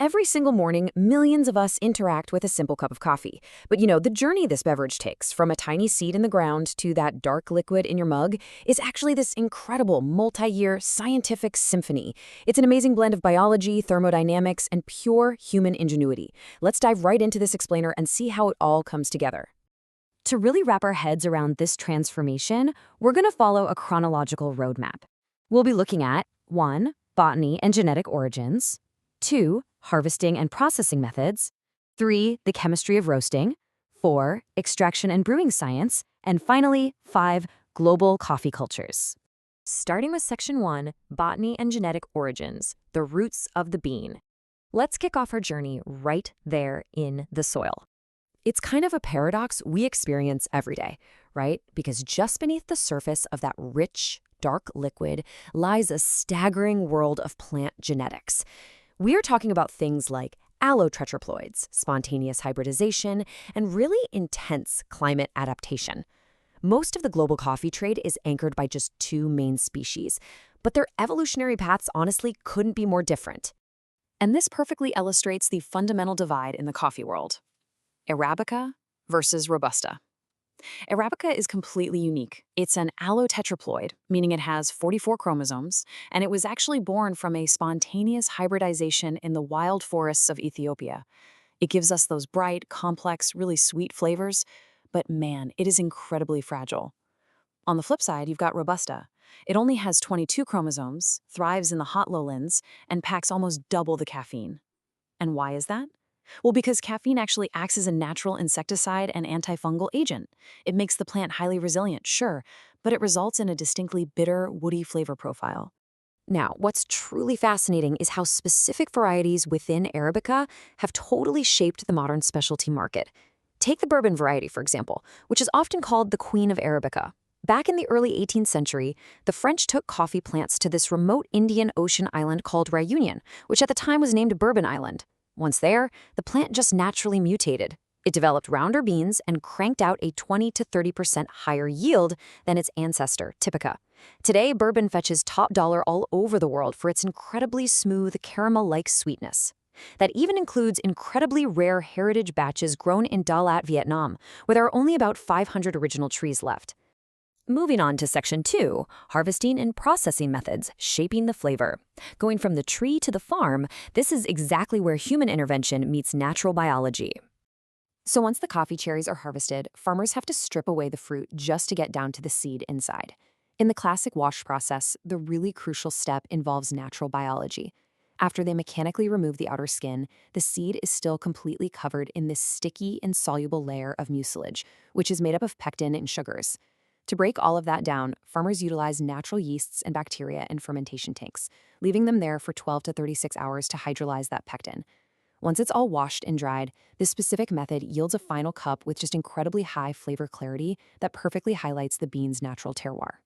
Every single morning, millions of us interact with a simple cup of coffee. But the journey this beverage takes, from a tiny seed in the ground to that dark liquid in your mug, is actually this incredible multi-year scientific symphony. It's an amazing blend of biology, thermodynamics, and pure human ingenuity. Let's dive right into this explainer and see how it all comes together. To really wrap our heads around this transformation, we're going to follow a chronological roadmap. We'll be looking at 1. Botany and genetic origins, 2. Harvesting and processing methods, 3. The chemistry of roasting, 4. Extraction and brewing science, and finally, 5. Global coffee cultures. Starting with Section 1, Botany and Genetic Origins, the roots of the bean. Let's kick off our journey right there in the soil. It's kind of a paradox we experience every day, right? Because just beneath the surface of that rich, dark liquid lies a staggering world of plant genetics. We are talking about things like allotetraploids, spontaneous hybridization, and really intense climate adaptation. Most of the global coffee trade is anchored by just 2 main species, but their evolutionary paths honestly couldn't be more different. And this perfectly illustrates the fundamental divide in the coffee world: Arabica versus Robusta. Arabica is completely unique. It's an allotetraploid, meaning it has 44 chromosomes, and it was actually born from a spontaneous hybridization in the wild forests of Ethiopia. It gives us those bright, complex, really sweet flavors, but man, it is incredibly fragile. On the flip side, you've got Robusta. It only has 22 chromosomes, thrives in the hot lowlands, and packs almost double the caffeine. And why is that? Well, because caffeine actually acts as a natural insecticide and antifungal agent. It makes the plant highly resilient, sure, but it results in a distinctly bitter, woody flavor profile. Now, what's truly fascinating is how specific varieties within Arabica have totally shaped the modern specialty market. Take the bourbon variety, for example, which is often called the Queen of Arabica. Back in the early 18th century, the French took coffee plants to this remote Indian Ocean island called Réunion, which at the time was named Bourbon Island. Once there, the plant just naturally mutated. It developed rounder beans and cranked out a 20 to 30% higher yield than its ancestor, Typica. Today, bourbon fetches top dollar all over the world for its incredibly smooth, caramel-like sweetness. That even includes incredibly rare heritage batches grown in Dalat, Vietnam, where there are only about 500 original trees left. Moving on to Section 2, harvesting and processing methods, shaping the flavor. Going from the tree to the farm, this is exactly where human intervention meets natural biology. So once the coffee cherries are harvested, farmers have to strip away the fruit just to get down to the seed inside. In the classic wash process, the really crucial step involves natural biology. After they mechanically remove the outer skin, the seed is still completely covered in this sticky, insoluble layer of mucilage, which is made up of pectin and sugars. To break all of that down, farmers utilize natural yeasts and bacteria in fermentation tanks, leaving them there for 12 to 36 hours to hydrolyze that pectin. Once it's all washed and dried, this specific method yields a final cup with just incredibly high flavor clarity that perfectly highlights the bean's natural terroir.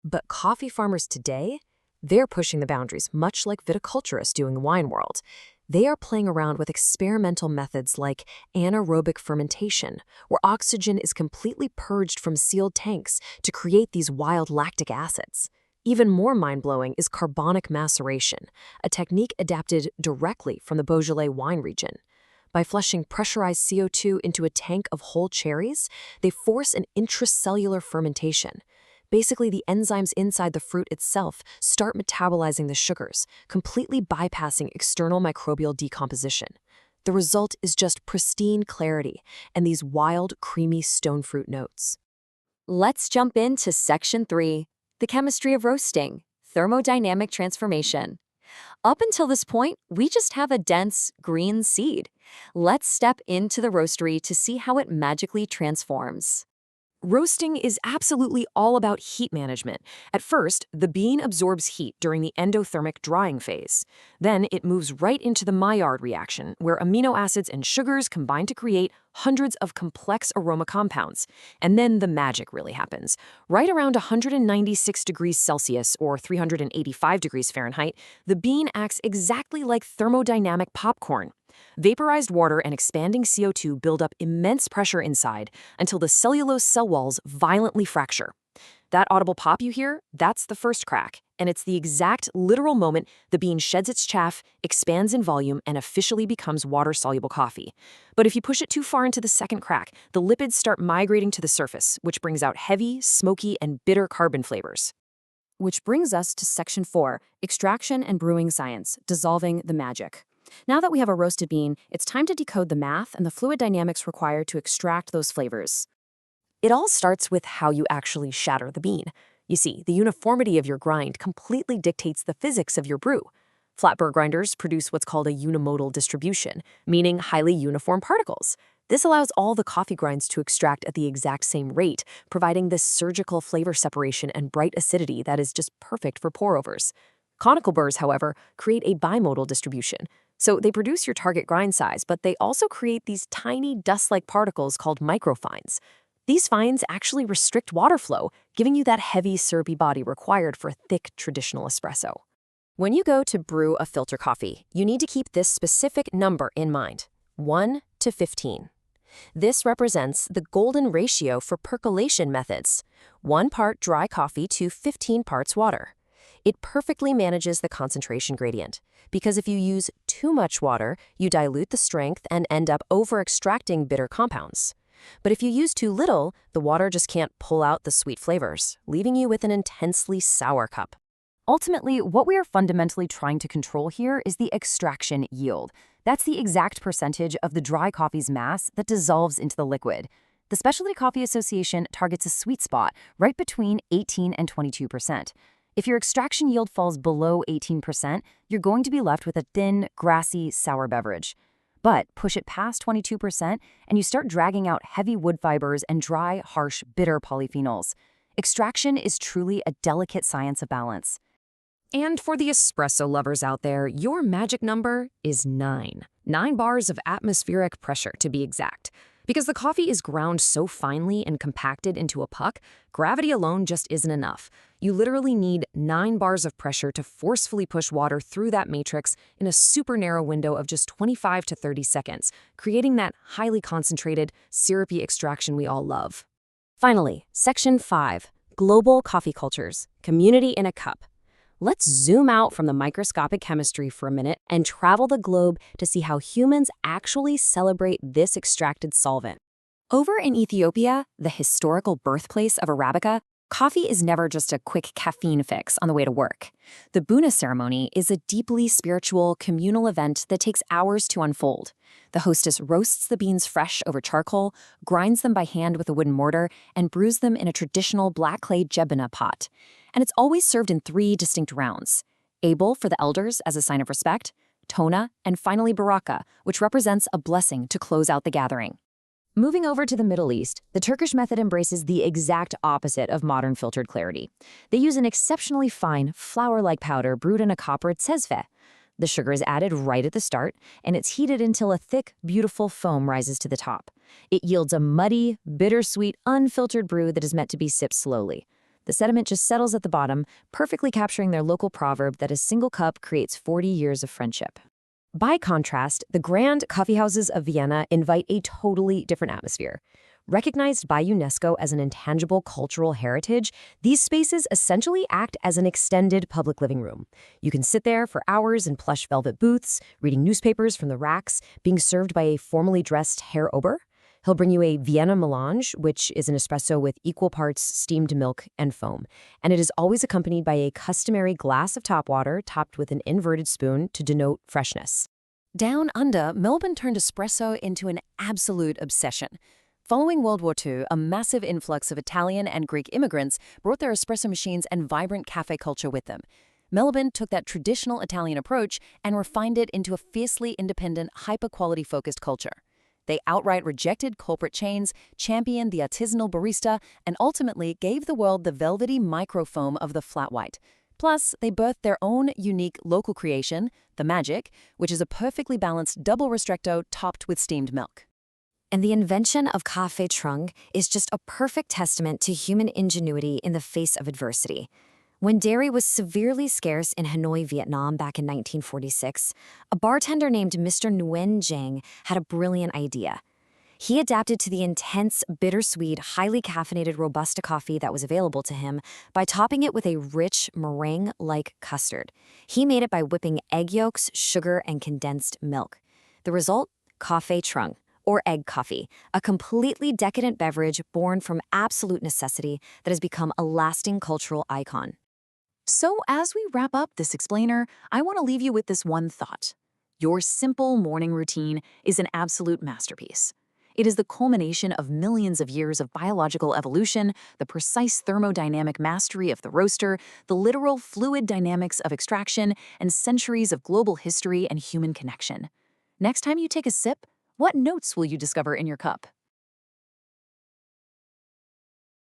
But coffee farmers today, they're pushing the boundaries, much like viticulturists do in the wine world. They are playing around with experimental methods like anaerobic fermentation, where oxygen is completely purged from sealed tanks to create these wild lactic acids. Even more mind-blowing is carbonic maceration, a technique adapted directly from the Beaujolais wine region. By flushing pressurized CO2 into a tank of whole cherries, they force an intracellular fermentation. Basically, the enzymes inside the fruit itself start metabolizing the sugars, completely bypassing external microbial decomposition. The result is just pristine clarity and these wild, creamy stone fruit notes. Let's jump into Section 3, the chemistry of roasting, thermodynamic transformation. Up until this point, we just have a dense, green seed. Let's step into the roastery to see how it magically transforms. Roasting is absolutely all about heat management. At first, the bean absorbs heat during the endothermic drying phase. Then it moves right into the Maillard reaction, where amino acids and sugars combine to create hundreds of complex aroma compounds. And then the magic really happens. Right around 196 degrees Celsius or 385 degrees Fahrenheit, the bean acts exactly like thermodynamic popcorn. Vaporized water and expanding CO2 build up immense pressure inside until the cellulose cell walls violently fracture. That audible pop you hear, that's the first crack, and it's the exact literal moment the bean sheds its chaff, expands in volume, and officially becomes water-soluble coffee. But if you push it too far into the second crack, the lipids start migrating to the surface, which brings out heavy, smoky, and bitter carbon flavors. Which brings us to Section 4, Extraction and Brewing Science, Dissolving the Magic. Now that we have a roasted bean, it's time to decode the math and the fluid dynamics required to extract those flavors. It all starts with how you actually shatter the bean. You see, the uniformity of your grind completely dictates the physics of your brew. Flat burr grinders produce what's called a unimodal distribution, meaning highly uniform particles. This allows all the coffee grinds to extract at the exact same rate, providing this surgical flavor separation and bright acidity that is just perfect for pour-overs. Conical burrs, however, create a bimodal distribution. So they produce your target grind size, but they also create these tiny dust-like particles called microfines. These fines actually restrict water flow, giving you that heavy, syrupy body required for thick, traditional espresso. When you go to brew a filter coffee, you need to keep this specific number in mind, 1 to 15. This represents the golden ratio for percolation methods, 1 part dry coffee to 15 parts water. It perfectly manages the concentration gradient, because if you use too much water, you dilute the strength and end up over-extracting bitter compounds. But if you use too little, the water just can't pull out the sweet flavors, leaving you with an intensely sour cup. Ultimately, what we are fundamentally trying to control here is the extraction yield. That's the exact percentage of the dry coffee's mass that dissolves into the liquid. The Specialty Coffee Association targets a sweet spot right between 18 and 22%. If your extraction yield falls below 18%, you're going to be left with a thin, grassy, sour beverage. But push it past 22% and you start dragging out heavy wood fibers and dry, harsh, bitter polyphenols. Extraction is truly a delicate science of balance. And for the espresso lovers out there, your magic number is 9. 9 bars of atmospheric pressure, to be exact. Because the coffee is ground so finely and compacted into a puck, gravity alone just isn't enough. You literally need 9 bars of pressure to forcefully push water through that matrix in a super narrow window of just 25 to 30 seconds, creating that highly concentrated, syrupy extraction we all love. Finally, Section 5, Global Coffee Cultures, Community in a Cup. Let's zoom out from the microscopic chemistry for a minute and travel the globe to see how humans actually celebrate this extracted solvent. Over in Ethiopia, the historical birthplace of Arabica, coffee is never just a quick caffeine fix on the way to work. The Buna ceremony is a deeply spiritual, communal event that takes hours to unfold. The hostess roasts the beans fresh over charcoal, grinds them by hand with a wooden mortar, and brews them in a traditional black clay jebena pot. And it's always served in 3 distinct rounds. Abel for the elders as a sign of respect, Tona, and finally Baraka, which represents a blessing to close out the gathering. Moving over to the Middle East, the Turkish method embraces the exact opposite of modern filtered clarity. They use an exceptionally fine, flour-like powder brewed in a copper tsezve. The sugar is added right at the start, and it's heated until a thick, beautiful foam rises to the top. It yields a muddy, bittersweet, unfiltered brew that is meant to be sipped slowly. The sediment just settles at the bottom, perfectly capturing their local proverb that a single cup creates 40 years of friendship. By contrast, the grand coffeehouses of Vienna invite a totally different atmosphere. Recognized by UNESCO as an intangible cultural heritage, these spaces essentially act as an extended public living room. You can sit there for hours in plush velvet booths, reading newspapers from the racks, being served by a formally dressed Herr Ober. He'll bring you a Vienna melange, which is an espresso with equal parts steamed milk and foam. And it is always accompanied by a customary glass of top water topped with an inverted spoon to denote freshness. Down under, Melbourne turned espresso into an absolute obsession. Following World War II, a massive influx of Italian and Greek immigrants brought their espresso machines and vibrant cafe culture with them. Melbourne took that traditional Italian approach and refined it into a fiercely independent, hyper-quality focused culture. They outright rejected corporate chains, championed the artisanal barista, and ultimately gave the world the velvety microfoam of the flat white. Plus, they birthed their own unique local creation, the Magic, which is a perfectly balanced double ristretto topped with steamed milk. And the invention of Café Trung is just a perfect testament to human ingenuity in the face of adversity. When dairy was severely scarce in Hanoi, Vietnam back in 1946, a bartender named Mr. Nguyen Giang had a brilliant idea. He adapted to the intense, bittersweet, highly caffeinated Robusta coffee that was available to him by topping it with a rich meringue-like custard. He made it by whipping egg yolks, sugar, and condensed milk. The result? Café Trung, or egg coffee, a completely decadent beverage born from absolute necessity that has become a lasting cultural icon. So, as we wrap up this explainer, I want to leave you with this one thought. Your simple morning routine is an absolute masterpiece. It is the culmination of millions of years of biological evolution, the precise thermodynamic mastery of the roaster, the literal fluid dynamics of extraction, and centuries of global history and human connection. Next time you take a sip, what notes will you discover in your cup?